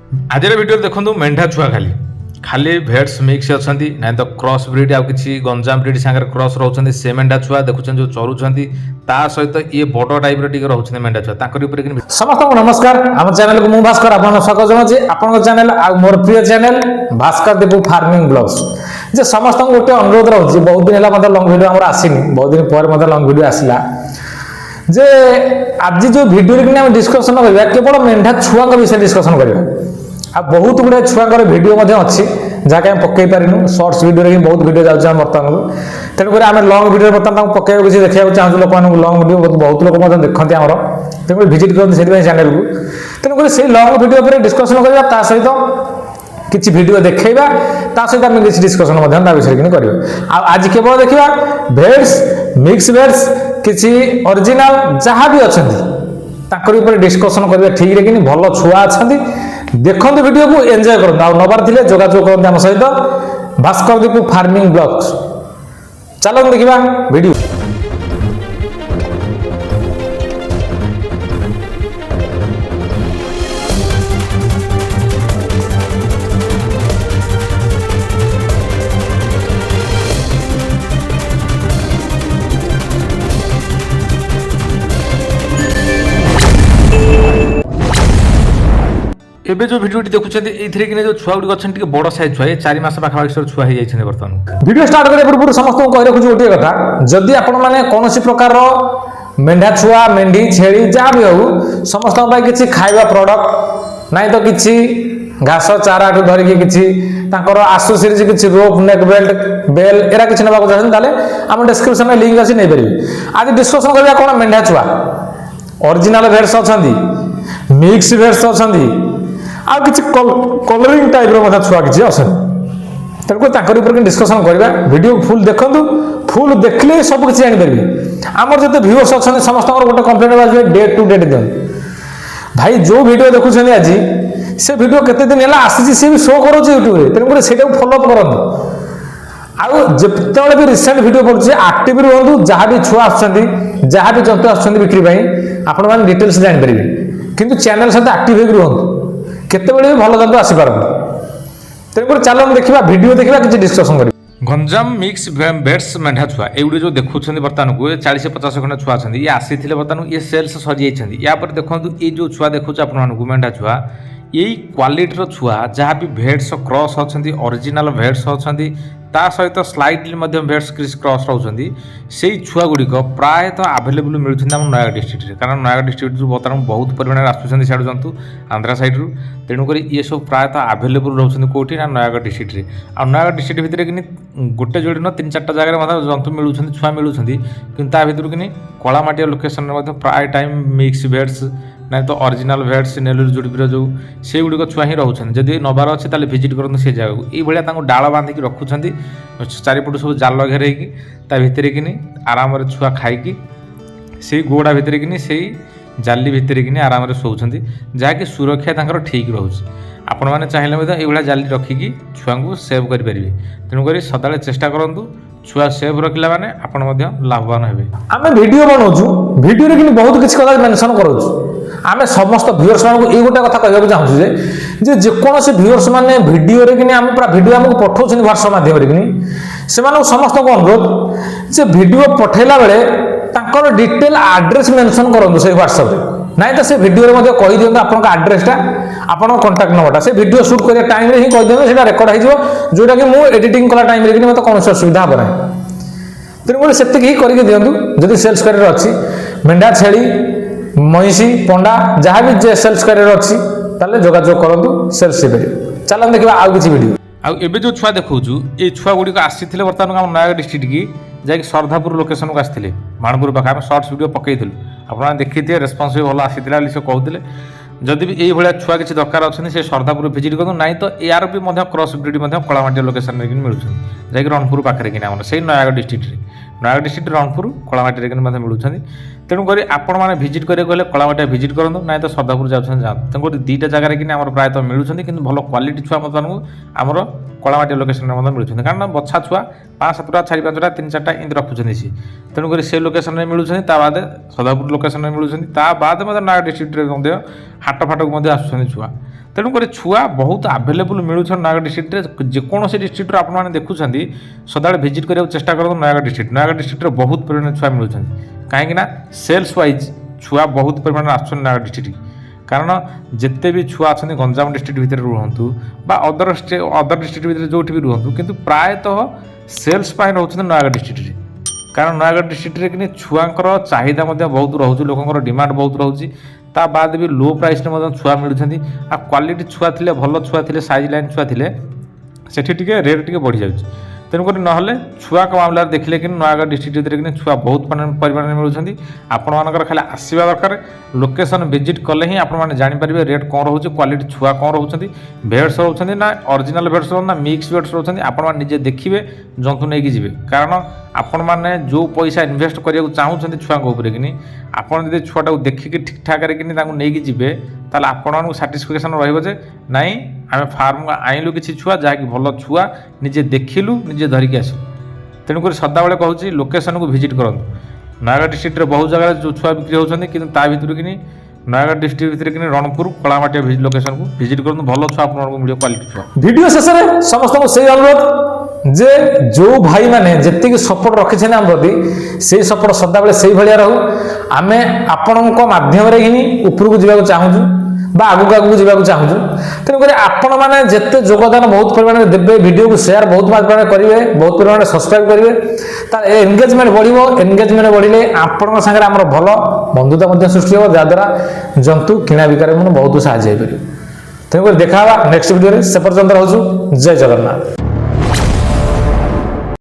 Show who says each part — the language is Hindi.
Speaker 1: आजर वीडियो देखो मेंढा छुआ खाली खाली भेट्स मिक्स अच्छा ना तो क्रॉस ब्रीड आ कि गंजाम ब्रीड सागर क्रॉस रोचे से मेंढा छुआ देखुं जो चरुंच सहित ये बड़ टाइप रोचे मेंढा छुआ
Speaker 2: समस्त को नमस्कार आम चैनल को भास्कर आप स्वागत जनाऊँ आप चैनल मोर प्रिय channel Bhaskar Dipu farming blogs जे समस्त गोटे अनुरोध रोचे बहुत दिन है मतलब लंग वीडियो आसनी बहुत दिन पर लंग वीडियो आसला जे आज जो वीडियो डिस्कसन करवा केवल मेंढा छुआ विषय डिस्कसन करवा आ बहुत गुड़े छुआर वीडियो अच्छी जहाँकि आम पकई पारिनु सर्ट्स वीडियो बहुत वीडियो जाऊँ बर्तमान को तेणुक आम लंग वीडियो बर्तमान पकड़ किसी देखा चाहूँ लोक लंग वीडियो बहुत लोग देखते आमर तेणुक भिजिट करते चैनल को तेणुक से लंग वीडियो पर डिस्कसन करवा सहित किसी वीडियो देखा सहित आम किसी डिस्कसन विषय करवा आज केवल देखा भेट्स मिक्स भेट्स किसी ओरिजिनल जहाँ भी अच्छा डिस्कसन करवा ठीक है कि भल छुआ अच्छा देखो वीडियो को एंजॉय करूँ आ नबार थे जोगाजोग करते आम सहित भास्कर दीपू फार्मिंग ब्लॉग्स चलो देखा वीडियो।
Speaker 1: एबे जो वीडियो देखुं ये जो छुआ गुड़ी अच्छा बड़ साइज छुआ 4 मास पाखापाखि छुआ हो जाए बर्तमान
Speaker 2: वीडियो स्टार्ट करने पूर्व समस्त को कही रखुच्छी गोटे कथा जदि आपण मैंने कौन प्रकार मेंढा छुआ मेंढी छेली जहाँ भी हो समस्त किसी खाଇବା प्रडक्ट नाई तो किसी घास चारा ठू धरिकी किसी आसु सीरीज किसी रोप नेक बेल्ट बेल एरा किसी ना चाहते आम डिस्क्रिप्शन में लिंक अच्छी नहीं पारे आज डिस्कसन करवा कौन मेंढा छुआ ओरिजिनल भेट्स अच्छा मिक्स भेट्स अच्छा आ किसी कलरिंग टाइप छुआ किसी अच्छा तेणुक डिस्कसन करवा वीडियो फुल देखु फुल देखले सब किसी जानीपारे आमर जो व्यूअर्स अच्छा समस्त गोटे कंप्लेंट बाजे डेट टू डेट दिखाँ भाई जो वीडियो देखुं आज से वीडियो केते दिन है आसी सी भी शो करोचे यूट्यूब तेणुक से फॉलोअप करूँ आउ जिते भी रिसेंट वीडियो पड़े आक्टिव रुहतु जहाँ भी छुआ जहाँ भी जंतु आसुच्च बिक्री आपण मैंने डिटेल्स जानीपारे किंतु चैनल सहित आक्टिव होकर रुहतु केतेबेले भी भल जंतु आसीपार तेणुक चलो देखा वीडियो देखा किसी डिस्कसन कर
Speaker 1: गंजाम मिक्स भेट्स मेंढा छुआ ये जो देखुं बर्तमान को 40-50 खंड छुआ ये आसी बर्तमान ये सेल्स सरी जाइए यापर देखो ये जो छुआ देखुँ आपको मेंढा छुआ यही क्वालिटीर छुआ जहाँ भी भेट्स क्रॉस अच्छा ओरिजिनल भेट्स अच्छा सहित स्लाइटली भेट्स क्रॉस रोचे से छुआ गुड़िक प्रायतः आभेलेबल मिलूँ आम नयागढ़ डिस्ट्रिक्ट कारण नयागढ़ डिस्ट्रिक्ट बर्तमान बहुत परिमाण आसुच्च सियाड़ जंतु आंध्रा सैड्रु तेणुक ये सब प्रायतः आभेलेबल रोचे कौटी ना नयागढ़ डिस्ट्रिक्ट आ नयागढ़ डिस्ट्रिक्ट भितर कि गोटे जोड़ी न 3-4 जगह जंतु मिलूँ छुआ मिलूँ कि भितर कि कलामाटिया लोकेशन प्राय टाइम मिक्स भेट्स ना तो ओरिजिनल भेट्स नेलूर जुड़बीर जो से गुड़िक छुआ ही रोचे जदि नबार अच्छे ताले भिजिट करूँ से जगह को ये डाल बांधिकी रखुच्च चारिपट सब जाल घेरैकी भितर कि आराम छुआ खाई से गोड़ा भितर कि से जाली भितर कि आराम शोचती जहाँकि सुरक्षा ठीक रोचे आपण मैंने चाहिए ये जाली रखिकी छुआ को सेव करेंगे तेणुक सदा चेष्टा करूँ छुआ सेव रखला माने आपण लाभवान हे
Speaker 2: आम वीडियो बनाऊँ वीडियो कि बहुत किसी कथा मेंशन करूँ आम समस्त व्यूअर्स मान को ये गोटे कथा कहना चाहूँ जे जेकोसी व्यूअर्स मैंने वीडियो कि आम पूरा वीडियो आमको पठाऊँ व्हाट्सएप माध्यम से समस्त को अनुरोध से वीडियो पठेला बेले तांकर डिटेल आड्रेस मेंशन करूँ से व्हाट्सएप नाई तो से वीडियो कही दिखाँ आप आड्रेसटा आप कंटाक्ट नंबरटा से वीडियो शूट करिया टाइम रे ही कही दिखाँ से रेकर्ड हो जोटा कि मुझे एडिटिंग कला टाइम रे मतलब कौन असुविधा हे ना तेणुक से ही करके दिंतु जदि सेल्स कर अच्छी मेंढा छेली महिषी पंडा जहाँ भी सेल्स कर अच्छी जोगाजोग करूँ सेल्स चलो देखा आउ किसी वीडियो
Speaker 1: आबे जो छुआ देखु ये छुआ गुड़िक आसी बर्तमान आम नयागढ़ डिस्ट्रिक्ट की जाकि श्रद्धापुर लोकेशन को आसते माणपुर पाखे आम सर्ट्स वीडियो पकईलु आप देखी थे रेस्पन्स भी भल आसी से कहते जदि भी ये भाया छुआ किसी दरकार अच्छे से श्रद्धापुर भिजिट करूँ ना तो यार भी क्रॉस ब्रीड कलामाटिया लोकेशन में मिलूँ जैक रणपुर पाखे कि से नयागढ़ डिस्ट्रिक्ट रणपुर कलामाटी मिलूँ तेणुक आपण मैंने भिजिट करेंगे गले कलामाटिया भिजिट करूँ ना तो श्रद्धापुर जाते तेणुक 2टा जगह कि प्रायतः मिलूँ कि भल क्वालिटी छुआ बर्तमान आमर कलामाटिया लोकेशन में मिलूँ कारण बछा छुआ 5-7टा 4-5टा 3-4टा इन रखुच्च सी तेणुक से लोकेशन में मिलूँ बाद श्रद्धापुर लोकेशन में मिलूँ बाद नयागढ़ डिस्ट्रिक्ट हाट फाट को आसुच्च छुआ ତେଣୁକରି ଛୁଆ ବହୁତ ଆଭେଲେବୁଲ୍ ମିଳୁଛନ୍ତି ନୟାଗଡ଼ ଡିଷ୍ଟ୍ରିକ୍ଟରେ। ଯେକୌଣସି ଡିଷ୍ଟ୍ରିକ୍ଟରୁ ଆପଣମାନେ ଦେଖୁଛନ୍ତି ସଦାବେଳେ ଭିଜିଟ୍ କରିବାକୁ ଚେଷ୍ଟା କରନ୍ତୁ ନୟାଗଡ଼ ଡିଷ୍ଟ୍ରିକ୍ଟ। ନୟାଗଡ଼ ଡିଷ୍ଟ୍ରିକ୍ଟରେ ବହୁତ ପରିମାଣରେ ଛୁଆ ମିଳୁଛନ୍ତି, କାହିଁକିନା ସେଲ୍ସ ୱାଇଜ୍ ଛୁଆ ବହୁତ ପରିମାଣରେ ଆସୁଛନ୍ତି ନୟାଗଡ଼ ଡିଷ୍ଟ୍ରିକ୍ଟ। କାରଣ ଯେତେ ବି ଛୁଆ ଅଛନ୍ତି ଗଞ୍ଜାମ ଡିଷ୍ଟ୍ରିକ୍ଟ ଭିତରେ ରୁହନ୍ତୁ ବା ଅଦର ଡିଷ୍ଟ୍ରିକ୍ଟ ଭିତରେ ଯେଉଁଠି ବି ରୁହନ୍ତୁ, କିନ୍ତୁ ପ୍ରାୟତଃ ସେଲ୍ସ ପାଇଁ ରହୁଛନ୍ତି ନୟାଗଡ଼ ଡିଷ୍ଟ୍ରିକ୍ଟରେ। କାରଣ ନୟାଗଡ଼ ଡିଷ୍ଟ୍ରିକ୍ଟରେ କିନ୍ତୁ ଛୁଆଙ୍କର ଚାହିଦା ମଧ୍ୟ ବହୁତ ରହୁଛି, ଲୋକଙ୍କର ଡିମାଣ୍ଡ ବହୁତ ରହୁଛି। ତା ବାଦ ବି ଲୋ ପ୍ରାଇସ୍ରେ ମଧ୍ୟ ଛୁଆ ମିଳୁଛନ୍ତି। ଆଉ କ୍ୱାଲିଟି ଛୁଆ ଥିଲେ, ଭଲ ଛୁଆ ଥିଲେ, ସାଇଜ୍ ଲାଇନ୍ ଛୁଆ ଥିଲେ ସେଠି ଟିକେ ରେଟ୍ ଟିକେ ବଢ଼ିଯାଉଛି। ତେଣୁକରି ନହେଲେ ଛୁଆଙ୍କ ମାମଲାରେ ଦେଖିଲେ କିନ୍ତୁ ନୟାଗଡ଼ ଡିଷ୍ଟ୍ରିକ୍ଟ ଭିତରେ କିନ୍ତୁ ଛୁଆ ବହୁତ ପରିମାଣରେ ମିଳୁଛନ୍ତି। ଆପଣମାନଙ୍କର ଖାଲି ଆସିବା ଦରକାର, ଲୋକେସନ୍ ଭିଜିଟ୍ କଲେ ହିଁ ଆପଣମାନେ ଜାଣିପାରିବେ ରେଟ୍ କ'ଣ ରହୁଛି, କ୍ୱାଲିଟି ଛୁଆ କ'ଣ ରହୁଛନ୍ତି, ଭେଟ୍ସ ରହୁଛନ୍ତି ନା ଅରିଜିନାଲ୍ ଭେଟ୍ସ ରହୁଛନ୍ତି ନା ମିକ୍ସ ଭେଟ୍ସ ରହୁଛନ୍ତି। ଆପଣମାନେ ନିଜେ ଦେଖିବେ, ଜନ୍ତୁ ନେଇକି ଯିବେ। କାରଣ ଆପଣମାନେ ଯେଉଁ ପଇସା ଇନଭେଷ୍ଟ କରିବାକୁ ଚାହୁଁଛନ୍ତି ଛୁଆଙ୍କ ଉପରେ କିନି, ଆପଣ ଯଦି ଛୁଆଟାକୁ ଦେଖିକି ଠିକ୍ ଠାକ୍ରେ କିନି ତାଙ୍କୁ ନେଇକି ଯିବେ, ତାହେଲେ ଆପଣମାନଙ୍କୁ ସାଟିସ୍ଫିକେସନ୍ ରହିବ ଯେ ନାଇଁ ଆମେ ଫାର୍ମକୁ ଆଣିଲୁ କିଛି ଛୁଆ ଯାହାକି ଭଲ ଛୁଆ, ନିଜେ ଦେଖିଲୁ, ନିଜେ ଧରିକି ଆସିଲୁ। ତେଣୁକରି ସଦାବେଳେ କହୁଛି ଲୋକେସନ୍କୁ ଭିଜିଟ୍ କରନ୍ତୁ। ନୟାଗଡ଼ ଡିଷ୍ଟ୍ରିକ୍ଟରେ ବହୁତ ଜାଗାରେ ଯେଉଁ ଛୁଆ ବିକ୍ରି ହେଉଛନ୍ତି, କିନ୍ତୁ ତା ଭିତରୁ କିନି ନୟାଗଡ଼ ଡିଷ୍ଟ୍ରିକ୍ଟ ଭିତରେ କିନି ରଣପୁର କଳାମାଟିଆ ଲୋକେସନ୍କୁ ଭିଜିଟ୍ କରନ୍ତୁ। ଭଲ ଛୁଆ ଆପଣମାନଙ୍କୁ ମିଳିବ, କ୍ୱାଲିଟି ଛୁଆ।
Speaker 2: ভিডিও শেষে সমস্ত সেই অনুরোধ যে যে ভাই মানে যেতিকি সপোর্ট রকিছেন আম প্রতি সেই সপোর্ট সদাবেলে সেই ভালিয়া রহু। আমি আপনার মাধ্যমে হি উপরকু যাওয়া চাহুছু বা আগুক আগুক যাওয়া চাহুছু। তেমনি আপন মানে যেতে যোগদান বহুত পরিমাণে দেবে, ভিডিওকে সেয়ার বহুত পরিমাণে করবে, বহুত পরিমাণে সবসক্রাইব করবে, তার এনগেজমেন্ট বড়। এনগেজমেন্ট বড়লে আপনার সাথে আমার ভালো বন্ধুতা সৃষ্টি হব, যাদ্বারা জন্তু কিনা বিকারে বহুত সাহায্য হয়ে। তেমনি দেখা নেক্সট ভিডিওরে, সে পর্যন্ত রহুছু। জয় জগন্নাথ।